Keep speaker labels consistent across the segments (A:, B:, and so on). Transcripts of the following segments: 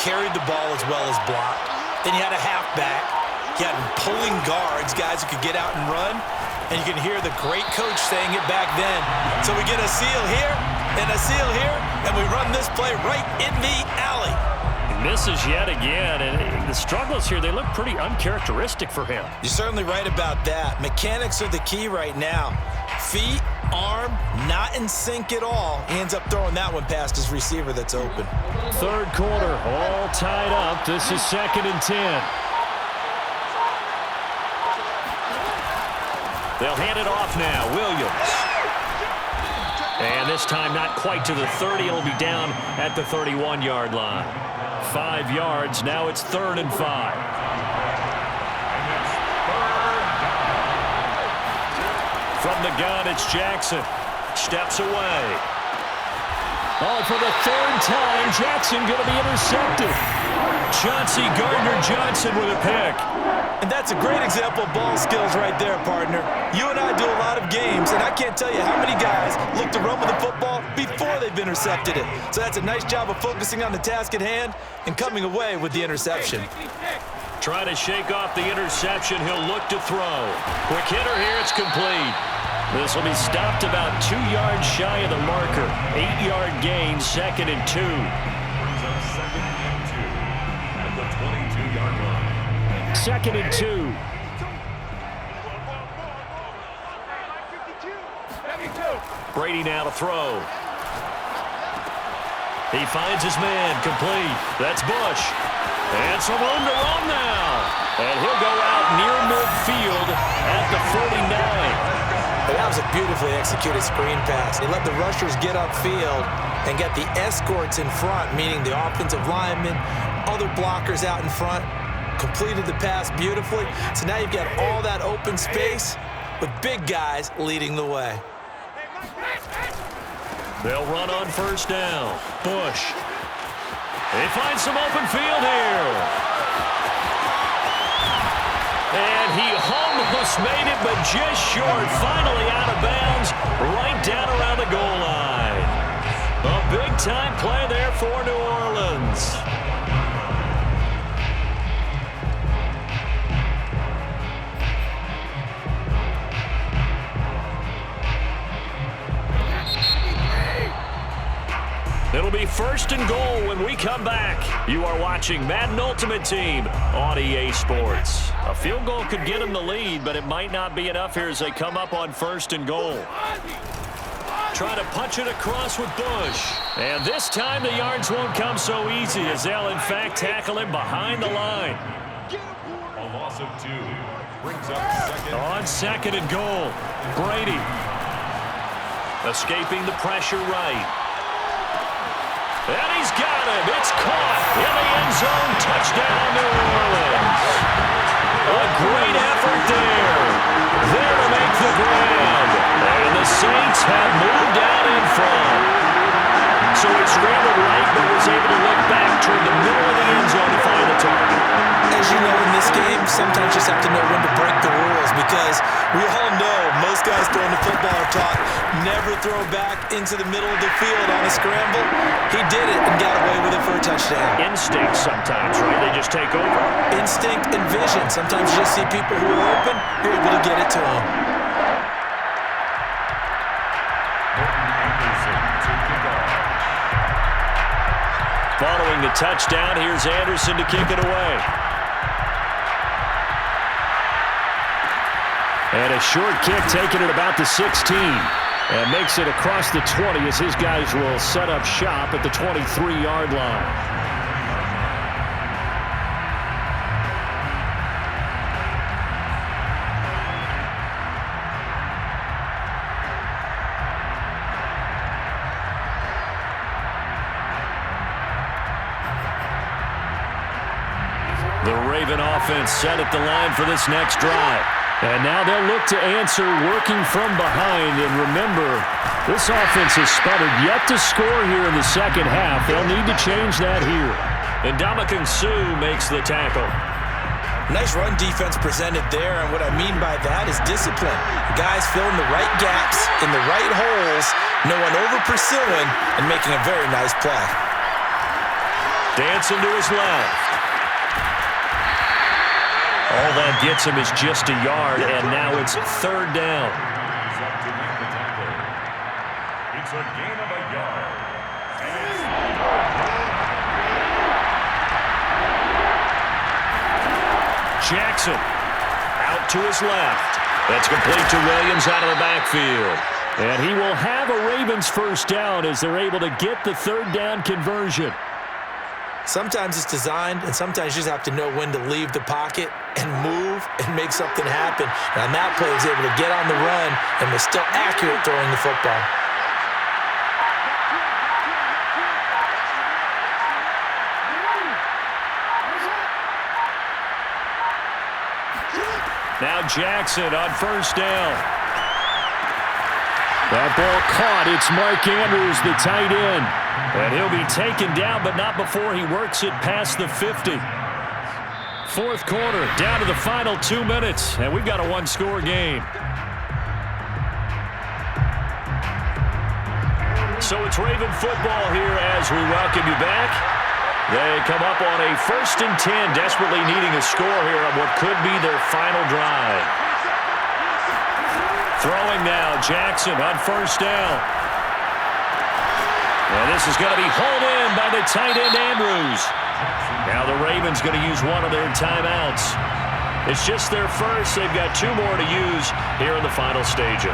A: carried the ball as well as blocked. Then you had a halfback. You had pulling guards, guys who could get out and run. And you can hear the great coach saying it back then. So we get a seal here and a seal here, and we run this play right in the alley.
B: Misses yet again, and the struggles here, they look pretty uncharacteristic for him.
A: You're certainly right about that. Mechanics are the key right now. Feet, arm, not in sync at all. He ends up throwing that one past his receiver that's open.
B: Third quarter, all tied up. This is 2nd and 10. They'll hand it off now. Williams. And this time not quite to the 30. It'll be down at the 31-yard line. 5 yards. Now it's 3rd and 5. From the gun, it's Jackson. Steps away. Oh, for the 3rd time, Jackson going to be intercepted. Chauncey Gardner-Johnson with a pick.
A: And that's a great example of ball skills right there, partner. You and I do a lot of games, and I can't tell you how many guys look to run with the football before they've intercepted it. So that's a nice job of focusing on the task at hand and coming away with the interception.
B: Trying to shake off the interception. He'll look to throw. Quick hitter here. It's complete. This will be stopped about 2 yards shy of the marker. 8-yard gain, 2nd and 2.
C: Brings up 2nd and 2 at the 22-yard line.
B: 2nd and 2. Brady now to throw. He finds his man, complete. That's Bush. And some room to run now. And he'll go out near midfield at the 49.
A: That was a beautifully executed screen pass. He let the rushers get upfield and get the escorts in front, meaning the offensive linemen, other blockers out in front, completed the pass beautifully. So now you've got all that open space with big guys leading the way.
B: They'll run on 1st down. Bush. They find some open field here. And he almost made it, but just short. Finally out of bounds, right down around the goal line. A big-time play there for New Orleans. It'll be 1st and goal when we come back. You are watching Madden Ultimate Team on EA Sports. A field goal could get them the lead, but it might not be enough here as they come up on 1st and goal. Trying to punch it across with Bush. And this time the yards won't come so easy as they'll, in fact, tackle him behind the line.
C: A loss of 2 brings up 2nd.
B: On 2nd and goal, Brady. Escaping the pressure right. And he's got him. It's caught in the end zone. Touchdown, New Orleans. A great effort there. There to make the grab. And the Saints have moved out in front. So he scrambled right, but was able to look back toward the middle of the end zone to find the target.
A: As you know, in this game, sometimes you just have to know when to break the rules because we all know most guys throwing the football are taught never throw back into the middle of the field on a scramble. He did it and got away with it for a touchdown.
B: Instinct sometimes, right? They just take over.
A: Instinct and vision. Sometimes you just see people who are open, you're able to get it to them.
B: Following the touchdown, here's Anderson to kick it away. And a short kick taken at about the 16. And makes it across the 20 as his guys will set up shop at the 23-yard line. The Raven offense set at the line for this next drive. And now they'll look to answer working from behind. And remember, this offense has sputtered yet to score here in the second half. They'll need to change that here. And Ndamukong Suh makes the tackle.
A: Nice run defense presented there, and what I mean by that is discipline. Guys filling the right gaps in the right holes, no one over-pursuing, and making a very nice play.
B: Dancing to his left. All that gets him is just a yard, and now it's third down.
C: He's up to make the tackle. It's a gain of a yard. And it's
B: Jackson out to his left. That's complete to Williams out of the backfield. And he will have a Ravens first down as they're able to get the third down conversion.
A: Sometimes it's designed, and sometimes you just have to know when to leave the pocket and move and make something happen. And on that play, he was able to get on the run and was still accurate throwing the football.
B: Now Jackson on first down. That ball caught. It's Mark Andrews, the tight end. And he'll be taken down, but not before he works it past the 50. Fourth quarter, down to the final 2 minutes, and we've got a one-score game. So it's Raven football here as we welcome you back. They come up on a 1st and 10, desperately needing a score here on what could be their final drive. Throwing now, Jackson on first down. And this is going to be hauled in by the tight end, Andrews. Now the Ravens going to use one of their timeouts. It's just their first. They've got 2 more to use here in the final stages.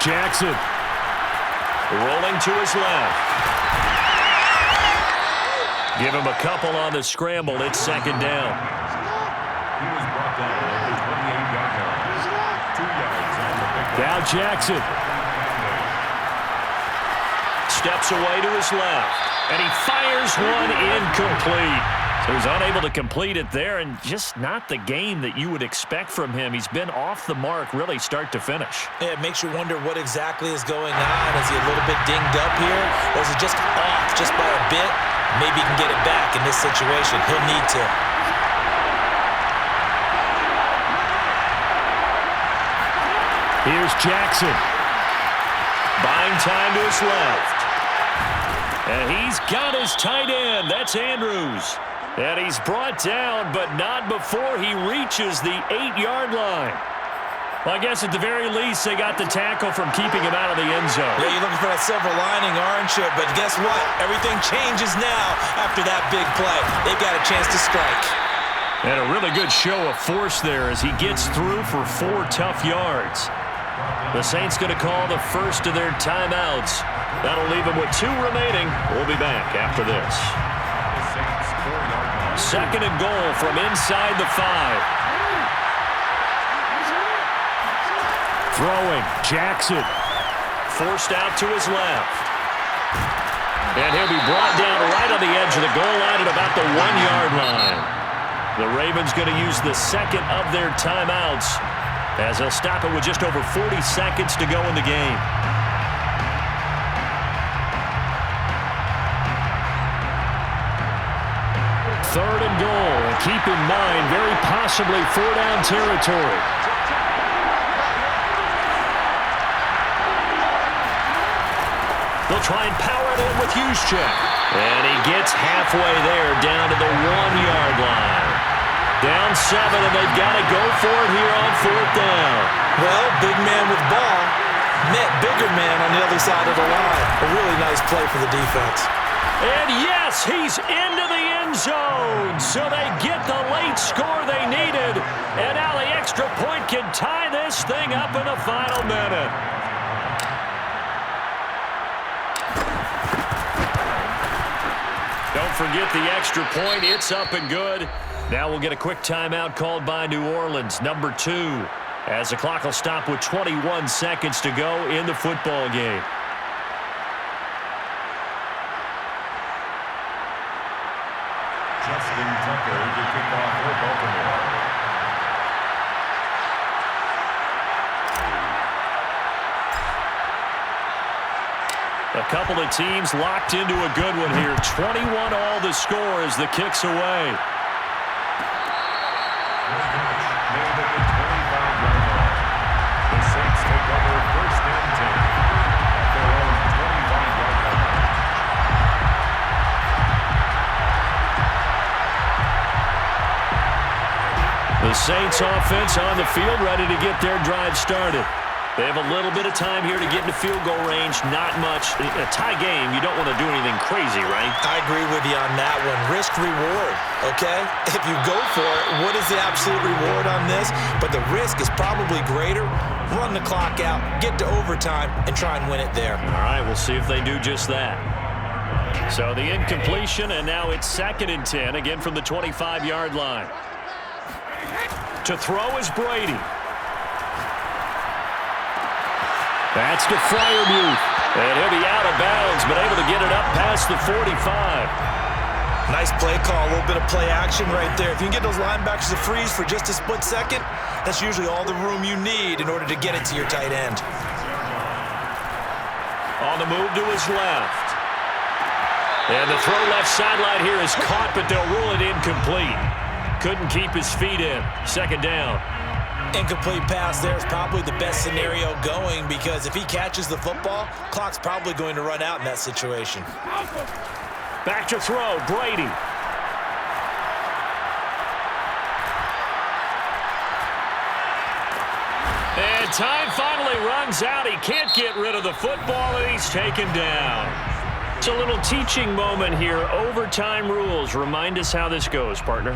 B: Jackson rolling to his left. Give him a couple on the scramble. It's second down.
C: He was brought down at the 28-yard line. 2 yards on the big
B: Now Jackson steps away to his left, and he fires one incomplete. So he's unable to complete it there, and just not the game that you would expect from him. He's been off the mark really start to finish.
A: Yeah, it makes you wonder what exactly is going on. Is he a little bit dinged up here, or is it just off just by a bit? Maybe he can get it back in this situation. He'll need to.
B: Here's Jackson. Buying time to his left. And he's got his tight end. That's Andrews. And he's brought down, but not before he reaches the 8-yard line. Well, I guess at the very least, they got the tackle from keeping him out of the end zone.
A: Yeah, you're looking for that silver lining, aren't you? But guess what? Everything changes now after that big play. They've got a chance to strike.
B: And a really good show of force there as he gets through for 4 tough yards. The Saints going to call the first of their timeouts. That'll leave them with 2 remaining. We'll be back after this. Second and goal from inside the 5. Throwing, Jackson. Forced out to his left. And he'll be brought down right on the edge of the goal line at about the 1-yard line. The Ravens going to use the second of their timeouts as they'll stop it with just over 40 seconds to go in the game. Third and goal. Keep in mind, very possibly 4-down territory. They'll try and power it in with Juszczyk. And he gets halfway there down to the 1-yard line. Down 7, and they've got to go for it here on 4th down.
A: Well, big man with ball met bigger man on the other side of the line. A really nice play for the defense.
B: And yes, he's into the end zone. So they get the late score they needed. And now the extra point can tie this thing up in the final minute. Don't forget the extra point. It's up and good. Now we'll get a quick timeout called by New Orleans, number 2, as the clock will stop with 21 seconds to go in the football game.
C: Justin Tucker to kick off for Baltimore.
B: A couple of teams locked into a good one here. 21 all the score as the kick's away.
C: made at the 25-yard line. The Saints take over first and 10 at their own 25-yard line.
B: The Saints offense on the field, ready to get their drive started. They have a little bit of time here to get into field goal range. Not much. In a tie game, you don't want to do anything crazy, right?
A: I agree with you on that one. Risk reward, okay? If you go for it, what is the absolute reward on this? But the risk is probably greater. Run the clock out, get to overtime, and try and win it there.
B: All right, we'll see if they do just that. So the incompletion, and now it's 2nd and 10, again from the 25-yard line. To throw is Brady. That's to Freiermuth. And he'll be out of bounds, but able to get it up past the 45.
A: Nice play call, a little bit of play action right there. If you can get those linebackers to freeze for just a split second, that's usually all the room you need in order to get it to your tight end.
B: On the move to his left. And the throw left sideline here is caught, but they'll rule it incomplete. Couldn't keep his feet in. 2nd down.
A: Incomplete pass there is probably the best scenario going because if he catches the football, clock's probably going to run out in that situation.
B: Back to throw, Brady. And time finally runs out. He can't get rid of the football, and he's taken down. It's a little teaching moment here. Overtime rules. Remind us how this goes, partner.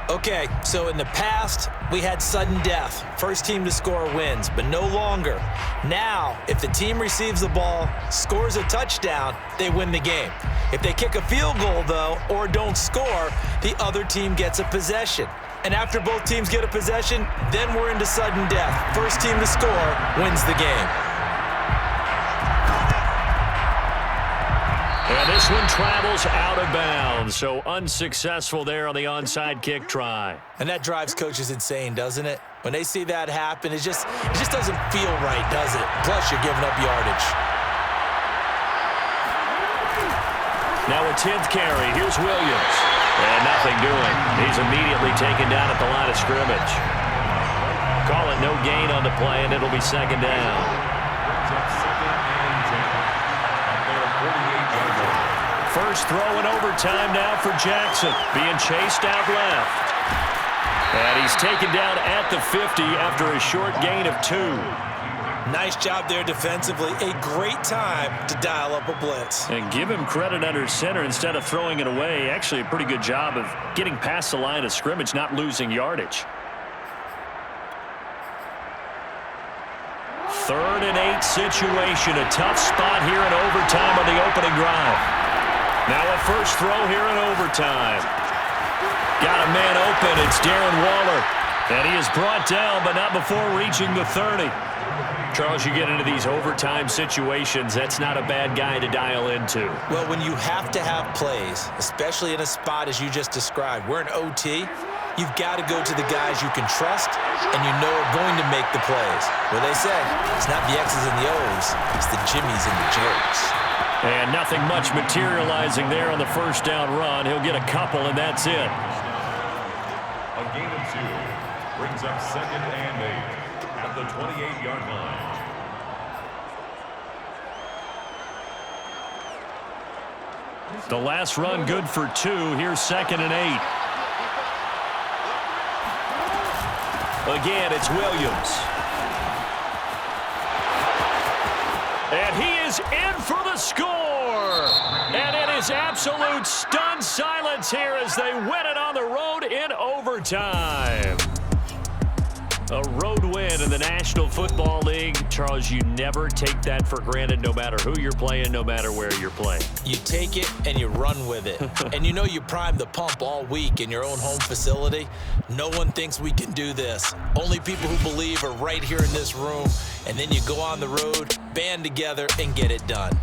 A: Okay, so in the past, we had sudden death. First team to score wins, but no longer. Now, if the team receives the ball, scores a touchdown, they win the game. If they kick a field goal, though, or don't score, the other team gets a possession. And after both teams get a possession, then we're into sudden death. First team to score wins the game.
B: And this one travels out of bounds, so unsuccessful there on the onside kick try.
A: And that drives coaches insane, doesn't it? When they see that happen, it just doesn't feel right, does it? Plus, you're giving up yardage.
B: Now a 10th carry. Here's Williams. And nothing doing. He's immediately taken down at the line of scrimmage. Call it no gain on the play, and it'll be 2nd down. First throw in overtime now for Jackson. Being chased out left. And he's taken down at the 50 after a short gain of 2.
A: Nice job there defensively. A great time to dial up a blitz.
B: And give him credit under center instead of throwing it away. Actually, a pretty good job of getting past the line of scrimmage, not losing yardage. 3rd and 8 situation. A tough spot here in overtime on the opening drive. Now a first throw here in overtime. Got a man open. It's Darren Waller. And he is brought down, but not before reaching the 30. Charles, you get into these overtime situations, that's not a bad guy to dial into.
A: Well, when you have to have plays, especially in a spot as you just described, we're in OT, you've got to go to the guys you can trust and you know are going to make the plays. Well, they say it's not the X's and the O's, it's the Jimmies and the Joes.
B: And nothing much materializing there on the first down run. He'll get a couple, and that's it.
C: A gain of 2 brings up 2nd and 8 at the 28-yard line.
B: The last run good for 2. Here's 2nd and 8. Again, it's Williams. And he is in for the score. And it is absolute stunned silence here as they win it on the road in overtime. A road win in the National Football League. Charles, you never take that for granted no matter who you're playing, no matter where you're playing.
A: You take it and you run with it. And you know you primed the pump all week in your own home facility. No one thinks we can do this. Only people who believe are right here in this room. And then you go on the road, band together, and get it done.